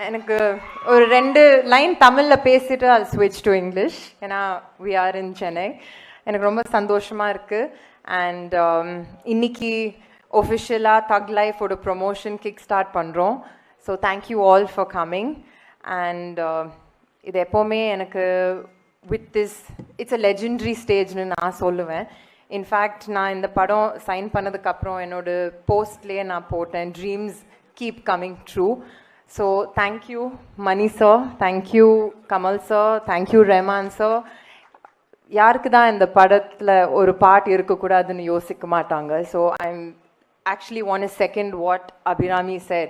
எனக்கு ஒரு 2 லைன் தமிழில் பேசிட்டு அது ஸ்விட்ச் டு இங்கிலீஷ். ஏன்னா வி ஆர் இன் சென்னை. எனக்கு ரொம்ப சந்தோஷமாக இருக்குது. அண்ட் இன்னைக்கு ஒஃபிஷியலாக தக் லைஃபோட ப்ரொமோஷன் கிக் ஸ்டார்ட் பண்ணுறோம். So thank you all for coming. And இது எப்போவுமே எனக்கு with this it's a legendary ஸ்டேஜ்னு நான் சொல்லுவேன். இன்ஃபேக்ட் நான் இந்த படம் சைன் பண்ணதுக்கப்புறம் என்னோட போஸ்ட்லேயே நான் போட்டேன், dreams keep coming true. So thank you Mani sir, thank you Kamal sir, thank you Rahman sir. யாருக்கு தான் இந்த படத்தில் ஒரு பாட்டு இருக்கக்கூடாதுன்னு யோசிக்க மாட்டாங்க. So I'm actually want to second what Abhirami said.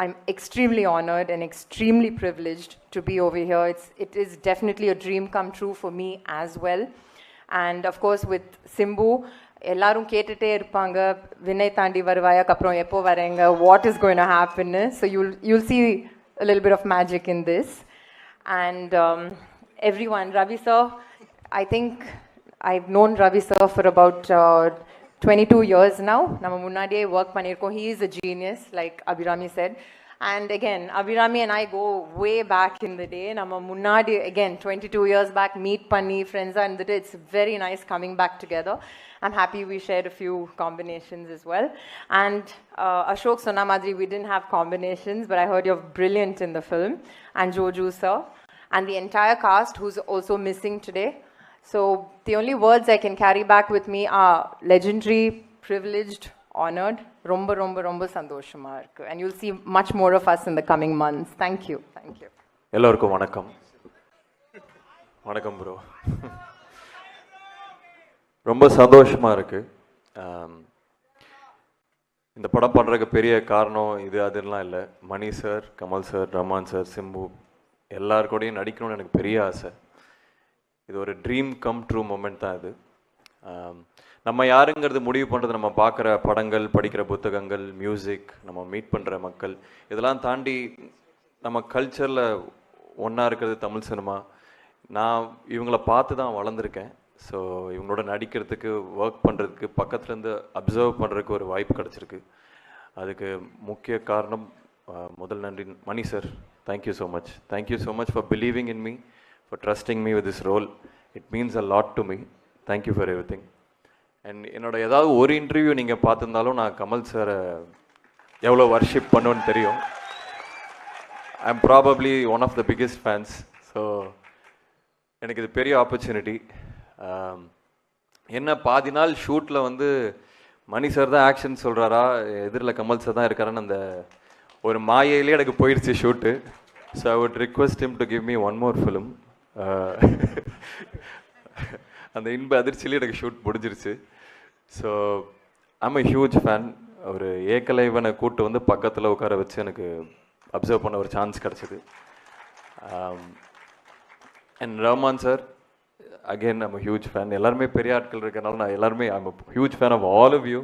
I'm extremely honored and extremely privileged to be over here. It is definitely a dream come true for me as well. And of course with Simbu, எல்லாரும் கேட்டுட்டே இருப்பாங்க, வினை தாண்டி வருவாயாக்கு அப்புறம் எப்போ வரேங்க, what is going to happen. So you'll see a little bit of magic in this. And everyone, Ravi sir, I think I've known Ravi sir for about 22 years now. நம்ம முன்னாடியே ஒர்க் பண்ணியிருக்கோம். He is a genius, like Abhirami said. And again, Abhirami and I go way back in the day. நம்ம முன்னாடி again 22 years back meet பண்ணி friends-ஆ இருந்துட்டு it's very nice coming back together. I'm happy we shared a few combinations as well. And Ashok சொன்ன மாதிரி we didn't have combinations, but I heard you're brilliant in the film. And Joju sir and the entire cast who's also missing today. So the only words I can carry back with me are legendary, privileged, honored. Romba romba romba sandoshama irukku. And you'll see much more of us in the coming months. Thank you. Thank you. Ellarukkum vanakkam. Vanakkam bro. ரொம்ப சந்தோஷமாக இருக்குது. இந்த படம் பண்ணுறதுக்கு பெரிய காரணம் இது அதெல்லாம் இல்லை. Mani sir, Kamal sir, Rahman sir, Simbu எல்லாருக்கூடையும் நடிக்கணும்னு எனக்கு பெரிய ஆசை. இது ஒரு ட்ரீம் கம் ட்ரூ மொமெண்ட் தான் இது. நம்ம யாருங்கிறது முடிவு பண்ணுறது நம்ம பார்க்குற படங்கள், படிக்கிற புத்தகங்கள், மியூசிக், நம்ம மீட் பண்ணுற மக்கள், இதெல்லாம் தாண்டி நம்ம கல்ச்சரில் ஒன்றா இருக்கிறது தமிழ் சினிமா. நான் இவங்கள பார்த்து தான் வளர்ந்துருக்கேன். ஸோ இவங்களோட நடிக்கிறதுக்கு, ஒர்க் பண்ணுறதுக்கு, பக்கத்துலேருந்து அப்சர்வ் பண்ணுறதுக்கு ஒரு வாய்ப்பு கிடச்சிருக்கு. அதுக்கு முக்கிய காரணம் முதல் நன்றி Mani sir. Thank you so much. Thank you so much for believing in me, for trusting me with this role. It means a lot to me. Thank you for everything. And என்னோட ஏதாவது ஒரு இன்டர்வியூ நீங்கள் பார்த்துருந்தாலும் நான் கமல் சாரை எவ்வளோ வர்ஷிப் பண்ணுவேன்னு தெரியும். I am probably one of the biggest fans. So எனக்கு இது பெரிய ஆப்பர்ச்சுனிட்டி. என்ன பாதி நாள் ஷூட்டில் வந்து மணி சார் தான் ஆக்ஷன் சொல்கிறாரா, எதிரில் கமல் சார் தான் இருக்காரான்னு அந்த ஒரு மாயையிலே எனக்கு போயிடுச்சு shoot. So I would request him to give me one more film. அந்த இன்ப அதிர்ச்சியிலே எனக்கு ஷூட் முடிஞ்சிருச்சு. So I'm a huge fan. ஒரு ஏகலைவனை கூட்டு வந்து பக்கத்தில் உட்கார வச்சு எனக்கு அப்சர்வ் பண்ண ஒரு சான்ஸ் கிடச்சிது. And Rahman sir, again I'm a huge fan. எல்லாருமே பெரிய ஆட்கள் இருக்கிறனால நான் எல்லாருமே I'm a huge fan of all of you.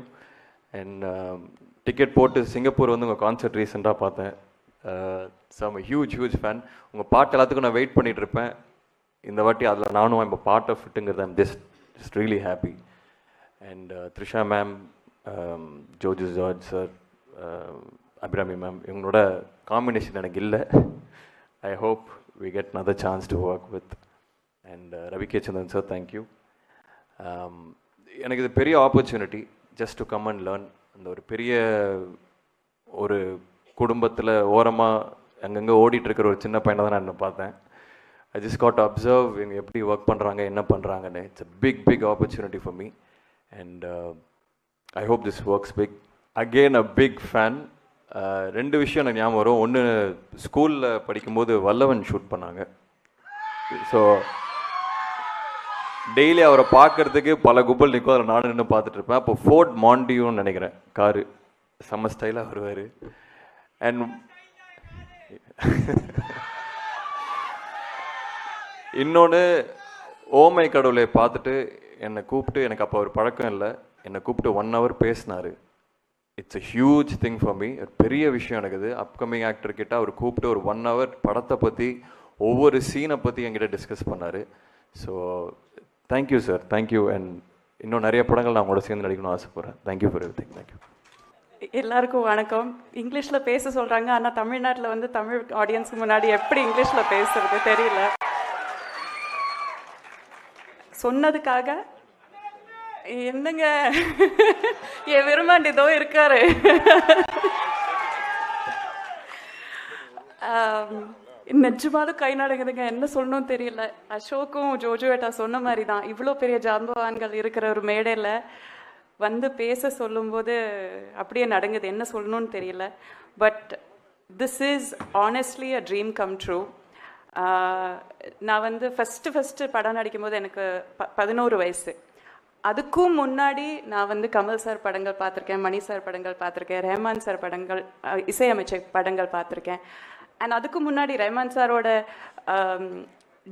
And ticket போட்டு சிங்கப்பூர் வந்து உங்கள் கான்சர்ட் ரீசெண்டாக பார்த்தேன். So I'm huge fan. உங்கள் பாட்டு எல்லாத்துக்கும் நான் வெயிட் பண்ணிகிட்டு இருப்பேன். இந்த வாட்டி அதில் நானும் ஐம் பார்ட் ஆஃப் இட்டுங்கிறது I'm just really happy. And Trisha ma'am, Joju George sir, Abhirami ma'am, இவங்களோட காம்பினேஷன் எனக்கு இல்லை. I hope we get another chance to work with. And Ravi K Chandran sir, thank you. எனக்கு இது பெரிய opportunity just to come and learn. அந்த ஒரு பெரிய ஒரு குடும்பத்தில் ஓரமாக அங்கங்கே ஓடிட்டுருக்கிற ஒரு சின்ன பையனை தான் நான் என்ன பார்த்தேன். ஐ ஜஸ்ட் காட் அப்சர்வ் இவங்க எப்படி ஒர்க் பண்ணுறாங்க, என்ன பண்ணுறாங்கன்னு. It's a big opportunity for me. And I hope this works big. Again a big fan. 2 விஷயம் எனக்கு ஞாபகம் வரும். ஒன்று, ஸ்கூலில் படிக்கும்போது வல்லவன் ஷூட் பண்ணாங்க. ஸோ டெய்லி அவரை பார்க்குறதுக்கு பல கும்பல் நிற்கும், அதில் நானும் நின்று பார்த்துட்டு இருப்பேன். அப்போ ஃபோர்ட் மாண்டியூன்னு நினைக்கிறேன், காரு செம்ம ஸ்டைலாக வருவார். அண்ட் இன்னொன்று, ஓமை கடவுளை பார்த்துட்டு என்னை கூப்பிட்டு, எனக்கு அப்போ ஒரு பழக்கம் இல்லை, என்னை கூப்பிட்டு 1 hour பேசினார். It's a huge thing for me. ஒரு பெரிய விஷயம் எனக்கு இது. அப்கமிங் ஆக்டர் கிட்ட அவர் கூப்பிட்டு ஒரு 1 hour படத்தை பற்றி, ஒவ்வொரு சீனை பற்றி என்கிட்ட டிஸ்கஸ் பண்ணார். So thank you sir, thank you. And இன்னும் நிறைய படங்கள் நான் உங்களோட சேர்ந்து நடிக்கணும்னு ஆசைப்பட்றேன். Thank you for everything. தேங்க்யூ. எல்லாருக்கும் வணக்கம். இங்கிலீஷில் பேச சொல்கிறாங்க, ஆனால் தமிழ்நாட்டில் வந்து தமிழ் ஆடியன்ஸுக்கு முன்னாடி எப்படி இங்கிலீஷில் பேசுறது தெரியல. சொன்னதுக்காக என்னங்க என் விரும்பாண்டி இதோ இருக்காரு. நிஜமாலும் கை நடக்குதுங்க, என்ன சொல்லணும்னு தெரியல. அசோக்கும் ஜோஜோவேட்டா சொன்ன மாதிரி தான், இவ்வளோ பெரிய ஜாம்பவான்கள் இருக்கிற ஒரு மேடையில் வந்து பேச சொல்லும்போது அப்படியே நடங்குது, என்ன சொல்லணும்னு தெரியல. But this is honestly a dream come true. நான் வந்து ஃபஸ்ட்டு படம் நடிக்கும்போது எனக்கு 11 வயசு. அதுக்கும் முன்னாடி நான் வந்து கமல் சார் படங்கள் பார்த்துருக்கேன், மணி சார் படங்கள் பார்த்துருக்கேன், ரஹ்மான் சார் படங்கள், இசையமைச்ச படங்கள் பார்த்துருக்கேன். அண்ட் அதுக்கு முன்னாடி ரஹ்மான் சாரோட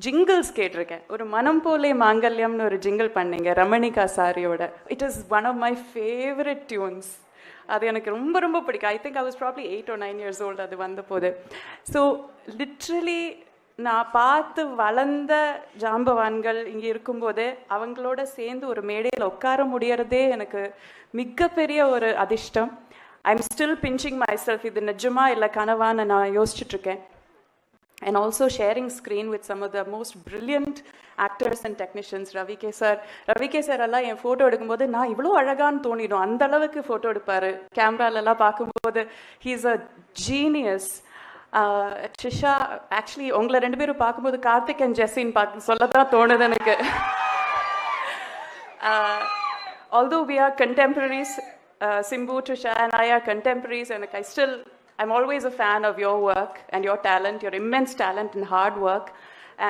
ஜிங்கிள்ஸ் கேட்டிருக்கேன். ஒரு மனம் போலே மாங்கல்யம்னு ஒரு ஜிங்கிள் பண்ணீங்க ரமணிகா சாரியோட. It is one of my favourite tunes. அது எனக்கு ரொம்ப ரொம்ப பிடிக்கும். I think I was probably 8 or 9 years old அது வந்த போது. ஸோ லிட்ரலி நான் பார்த்து வளர்ந்த ஜாம்பவான்கள் இங்கே இருக்கும்போது அவங்களோட சேர்ந்து ஒரு மேடையில் உட்கார முடியறதே எனக்கு மிகப்பெரிய ஒரு அதிர்ஷ்டம். I am still pinching my self, இது நிஜமா இல்லை கனவான்னு நான் யோசிச்சுட்ருக்கேன். And also sharing screen with some of the most brilliant actors and technicians. Ravi K sir எல்லாம் என் ஃபோட்டோ எடுக்கும்போது நான் இவ்வளோ அழகான்னு தோணிடும், அந்த அளவுக்கு ஃபோட்டோ எடுப்பார். கேமராலெல்லாம் பார்க்கும்போது he is a genius. Trisha, actually உங்களை 2 பேரும் பார்க்கும்போது கார்த்திக் அண்ட் ஜெஸ்ஸின்னு சொல்ல தான் தோணுது எனக்கு. Although we are contemporaries, Simbu, Trisha and I are contemporaries, and I'm always a fan of your work and your talent, your immense talent and hard work.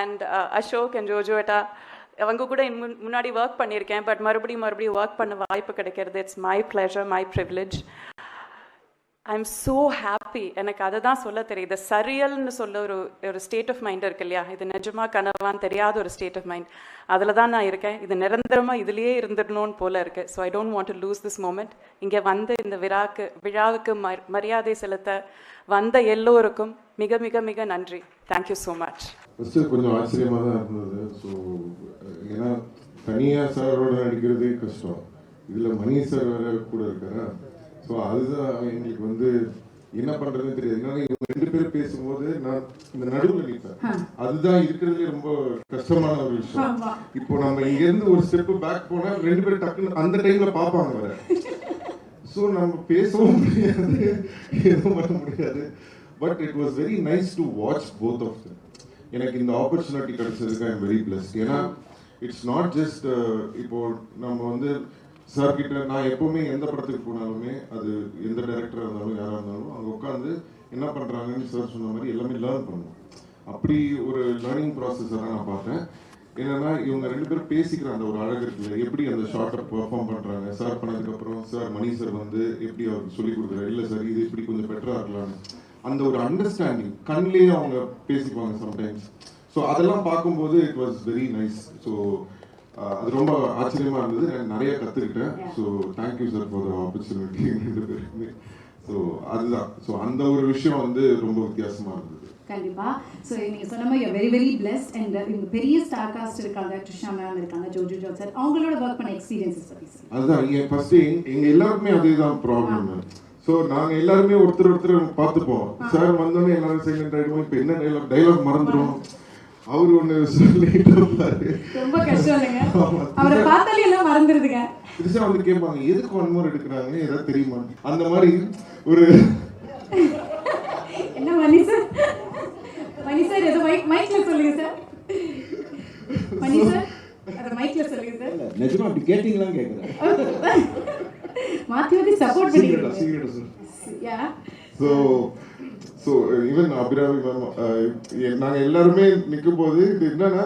And Ashok and Jojoeta, அவங்க கூட முன்னாடி work பண்ணியிருக்கேன், but மறுபடியும் work பண்ண வாய்ப்பு கிடைக்கிறது. It's my pleasure, my privilege. I am so happy. எனக்கு அதை தான் சொல்ல தெரியுது. சரியல்னு சொல்ல ஒரு ஸ்டேட் ஆஃப் மைண்ட் இருக்கு இல்லையா, இது நிஜமா கனவான்னு தெரியாத ஒரு ஸ்டேட் ஆஃப் மைண்ட். அதில் தான் நான் இருக்கேன். இது நிரந்தரமாக இதுலேயே இருந்துடணும்னு போல இருக்குது. So I don't want to lose this moment. இங்கே வந்து இந்த விழாவுக்கு மரியாதை செலுத்த வந்த எல்லோருக்கும் மிக மிக மிக நன்றி. Thank you so much. ஃபஸ்ட்டு கொஞ்சம் ஆச்சரியமாக தான் இருந்தது. ஸோ ஏன்னா தனியாக சாரோட நடிக்கிறதே கஷ்டம், இதில் மணி சார் வேறு கூட இருக்காரா. ஸோ அதுதான் எங்களுக்கு வந்து என்ன பண்ணுறதுன்னு தெரியாது. ஏன்னா இவங்க 2 பேரும் பேசும்போது நான் இந்த நடுவில் நிற்பேன். அதுதான் இருக்கிறதுலே ரொம்ப கஷ்டமான ஒரு விஷயம். இப்போ நம்ம இங்கேருந்து ஒரு ஸ்டெப்பு பேக் போனால் 2 பேரும் டக்குன்னு அந்த டைமில் பார்ப்பாங்க வேற. ஸோ நம்ம பேசவும் முடியாது, எதுவும் பண்ண முடியாது. But it was very nice to watch both of them. எனக்கு இந்த ஆப்பர்ச்சுனிட்டி கிடைச்சதுக்கு ஐ எம் வெரி பிளஸ்ட். ஏன்னா இட்ஸ் நாட் ஜஸ்ட் இப்போ நம்ம வந்து சார் கிட்ட நான் எப்பவுமே எந்த படத்துக்கு போனாலுமே அது எந்த டைரக்டராக இருந்தாலும் யாராக இருந்தாலும் அங்கே உட்காந்து என்ன பண்ணுறாங்கன்னு சார் சொன்ன மாதிரி எல்லாமே லேர்ன் பண்ணுவோம். அப்படி ஒரு லேர்னிங் ப்ராசஸை தான் நான் பார்த்தேன். என்னன்னா இவங்க 2 பேரும் பேசிக்கிற அந்த ஒரு அழகு இருக்குல்ல, எப்படி அந்த ஷார்ட்டை பெர்ஃபார்ம் பண்ணுறாங்க. சார் பண்ணதுக்கப்புறம் சார் மணி சார் வந்து எப்படி அவருக்கு சொல்லிக் கொடுக்குறாரு, இல்லை சார் இது இப்படி கொஞ்சம் பெட்டராக இருக்கலாம்னு அந்த ஒரு அண்டர்ஸ்டாண்டிங் கண்ணிலேயே அவங்க பேசிக்குவாங்க சம்டைம்ஸ். ஸோ அதெல்லாம் பார்க்கும்போது it was very nice. So அது ரொம்ப ஆச்சரியமா இருந்தது, நான் நிறைய கற்றுக்கிட்டேன். So thank you sir for the opportunity. 2 பேருக்குமே. ஸோ அதுதான். ஸோ அந்த ஒரு விஷயம் வந்து ரொம்ப வித்தியாசமாக இருந்தது. கண்டிப்பா. ஸோ நீங்கள் சொன்ன மாதிரி வெரி வெரி பிளஸ்ட். அண்ட் இவங்க பெரிய ஸ்டார் காஸ்ட் இருக்காங்க, ட்ரிஷா மேம் இருக்காங்க, ஜோஜோ ஜோன் சார், அவங்களோட ஒர்க் பண்ண எக்ஸ்பீரியன்ஸஸ் பற்றி அதுதான் ஃபர்ஸ்ட் எங்கள் எல்லாருக்குமே அதே தான் ப்ராப்ளம். ஸோ நாங்கள் எல்லாருமே ஒருத்தர் பார்த்துப்போம். சார் வந்தோடனே எல்லாரும் சைலண்ட் ஆகிடுவோம். இப்போ என்ன டைலாக் மறந்துடும். அவரு ஒண்ணு சொல்லிட்டு இருப்பாரு, ரொம்ப கஷ்டம் இல்லைங்க, அவரை பார்த்தாலே எல்லாம் மறந்துடுதுங்க. திருச்சா வந்து கேட்பாங்க எதுக்கு 1 more எடுக்கிறாங்க, ஏதாவது தெரியுமா, அந்த மாதிரி ஒரு என்ன மணி சார் ஏதோ மைக்ல சொல்லுங்க சார், மணி சார் அத மைக்ல சொல்லுங்க சார். நிஜமா அப்படி கேட்டிங்களான்னு கேக்குறேன். மாத்தி சப்போர்ட் பண்ணிடுங்க. Yeah so even Abhirami ma'am நாங்கள் எல்லாருமே நிற்கும் போது இது என்னன்னா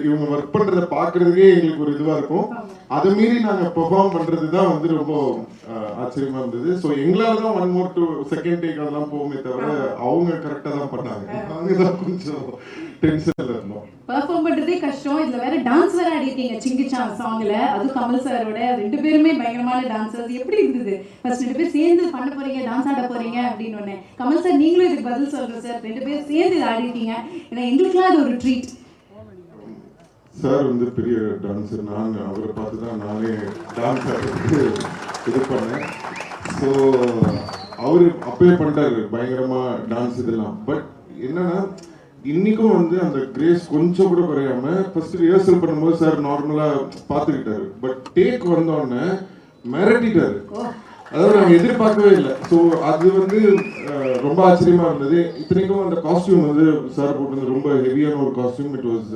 இவங்க ஒர்க் பண்ணுறதை பார்க்குறதுக்கே எங்களுக்கு ஒரு இதுவாக இருக்கும். அதை மீறி நாங்கள் பெர்ஃபார்ம் பண்ணுறது தான் வந்து ரொம்ப ஆச்சரியமாக இருந்தது. ஸோ எங்களால் தான் 1 more to second take அதெல்லாம் போகுமே தவிர அவங்க கரெக்டாக தான் பண்ணாங்க. நாங்கள் தான் கொஞ்சம் டென்ஷனில் இருந்தோம். பெர்ஃபார்ம் பண்ணுறதே கஷ்டம். இதில் வேற டான்ஸ் வேற ஆடிருக்கீங்க சிங்கிச்சா சாங்கில், அதுவும் கமல் சாரோட. 2 பேருமே பயங்கரமான டான்சர்ஸ். எப்படி இருந்தது ஃபர்ஸ்ட் 2 பேர் சேர்ந்து பண்ண போறீங்க, டான்ஸ் ஆட போறீங்க அப்படின்னு ஒன்று. கமல் சார் நீங்களும் இதுக்கு பதில் சொல்லுங்க சார். 2 பேர் சேர்ந்து இதை ஆடிருக்கீங்க, ஏன்னா எங்களுக்குலாம் அது ஒரு ட்ரீட். சார் வந்து பெரிய டான்ஸர். நான் அவரை பார்த்து தான் நானே டான்ஸ் ஆடுறதுக்கு இது பண்ணேன். ஸோ அவரு அப்பவே பண்ணிட்டாரு பயங்கரமா டான்ஸ் இதெல்லாம். பட் என்னன்னா இன்னைக்கும் வந்து அந்த கிரேஸ் கொஞ்சம் கூட குறையாம ஃபர்ஸ்ட் ரிஹர்சல் பண்ணும்போது சார் நார்மலா பார்த்துக்கிட்டாரு. பட் டேக் வந்தோடனே மிரட்டிட்டாரு. அதாவது நாங்கள் எதிர்பார்க்கவே இல்லை. ஸோ அது வந்து ரொம்ப ஆச்சரியமா இருந்தது. இத்தனைக்கும் அந்த காஸ்டியூம் வந்து சார் போட்டு ரொம்ப ஹெவியான ஒரு costume. It was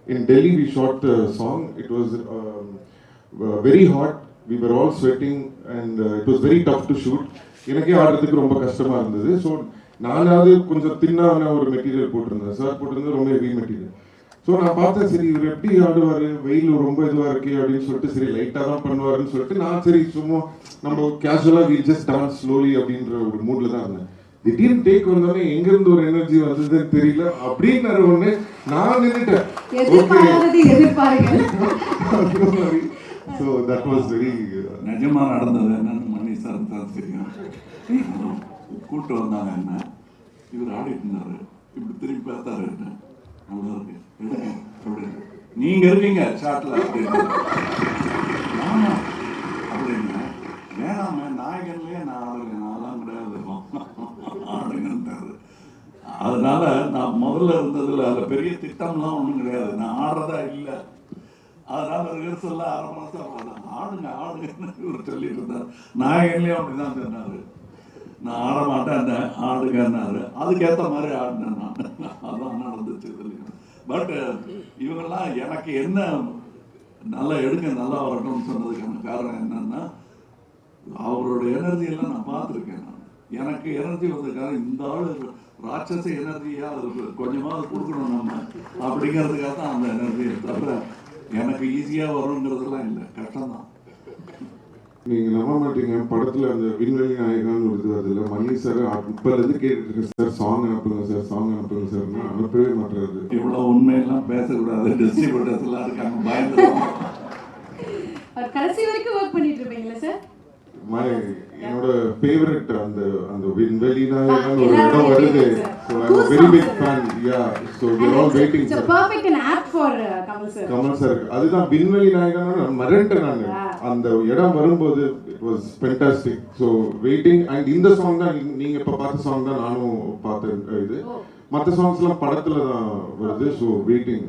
in Delhi we shot the song. It was very hot. We were all sweating and it was very tough to shoot. எனக்கே ஆடுறதுக்கு ரொம்ப கஷ்டமா இருந்தது. ஸோ நானாவது கொஞ்சம் தின்னான ஒரு மெட்டீரியல் போட்டிருந்தேன். சார் போட்டிருந்தது ரொம்ப ஹெவி மெட்டீரியல். ஸோ நான் பார்த்தேன் சரி இவர் எப்படி ஆடுவார், வெயில் ரொம்ப இதுவாக இருக்கே அப்படின்னு சொல்லிட்டு சரி லைட்டாக தான் பண்ணுவாருன்னு சொல்லிட்டு நான் சரி சும்மா நம்ம கேஷுவலாக வி ஜஸ்ட் டான்ஸ் ஸ்லோலி அப்படின்ற ஒரு மூடில் தான் இருந்தேன். திடீர்னு டேக் வந்தோடனே எங்கேருந்து ஒரு எனர்ஜி வந்ததுன்னு தெரியல. அப்படின்னு ஒன்று நான் நின்றுட்டேன். ஸோ தட் வாஸ் வெரி நிஜமாக நடந்தது என்னன்னு மணி சார் தான் தெரியும். கூப்பிட்டு வந்தாங்க என்ன, இவர் ஆடிட்டு இருந்தாரு, இப்படி திரும்பி பார்த்தாரு என்ன, அவ்வளோ இருக்கு எடுங்க அப்படின்னு, நீங்க இருக்கீங்க ஷாட்ல அப்படின்னு. ஆமா அப்படிங்க, வேணாம நாயகன்லயே நான் ஆடுங்க, நான்லாம் கிடையாது ஆடுங்கன்றாரு. அதனால நான் முதல்ல இருந்ததுல அதில் பெரிய திட்டம்லாம் ஒன்றும் கிடையாது, நான் ஆடுறதா இல்லை. அதனால ரிஹர்சல்லாம் 1/2 மாதம் ஆடுங்க ஆடுங்கன்னு இவர் சொல்லிட்டு இருந்தார். நாயகன்லேயும் அப்படிதான் சொன்னாரு, நான் ஆட மாட்டேன் ஆடுங்கன்னாரு. அதுக்கேற்ற மாதிரி ஆடினேன் நான். அதான் நடந்துச்சு. பட் இவங்கெல்லாம் எனக்கு என்ன நல்லா எடுங்க நல்லா வரணும்னு சொன்னதுக்கான காரணம் என்னன்னா, அவரோட எனர்ஜியெல்லாம் நான் பார்த்துருக்கேன். நான் எனக்கு எனர்ஜி வந்ததுக்காக இந்த ஆள் ராட்சச எனர்ஜியா கொஞ்சமாவது கொடுக்கணும் நம்ம அப்படிங்கிறதுக்காக தான் அந்த எனர்ஜியை தவிர எனக்கு ஈஸியாக வருங்கிறதுலாம் இல்லை, கஷ்டம்தான். நீங்க நம்ப மாட்டீங்க, படத்துல அந்த விண்வெளி நாயகன் ஒரு இது வருதுல்ல, மணி சார் இப்போலேருந்து கேட்டுட்டு இருக்கு சார் சாங் அனுப்புங்க சார் சாங் அனுப்புங்க சார்னா அனுப்பவே மாட்டுறாரு. இவ்வளோ உண்மையெல்லாம் பேசக்கூடாது, டிஸ்ட்ரிபியூட்டர்ஸ் எல்லாம் இருக்காங்க பயந்துருவாங்க. கடைசி வரைக்கும் ஒர்க் பண்ணிட்டு இருப்பீங்களா சார்? என்னோட ஃபேவரட் அந்த அந்த விண்வெளி நாயகன் ஒரு இடம் வருது. So I'm a very big fan. Yeah, so we're all waiting. It's a perfect and apt for Kamal sir. Kamal sir அதுதான் விண்வெளி நாயகன் மறந்துட்டேன் நான். அந்த இடம் வரும்போது it was fantastic. So waiting. And இந்த சாங் தான் நீங்க இப்ப பார்த்த சாங் தான் நானும் பார்த்தேன். இது மற்ற சாங்ஸ்லாம் படத்துல தான் வருது. So waiting.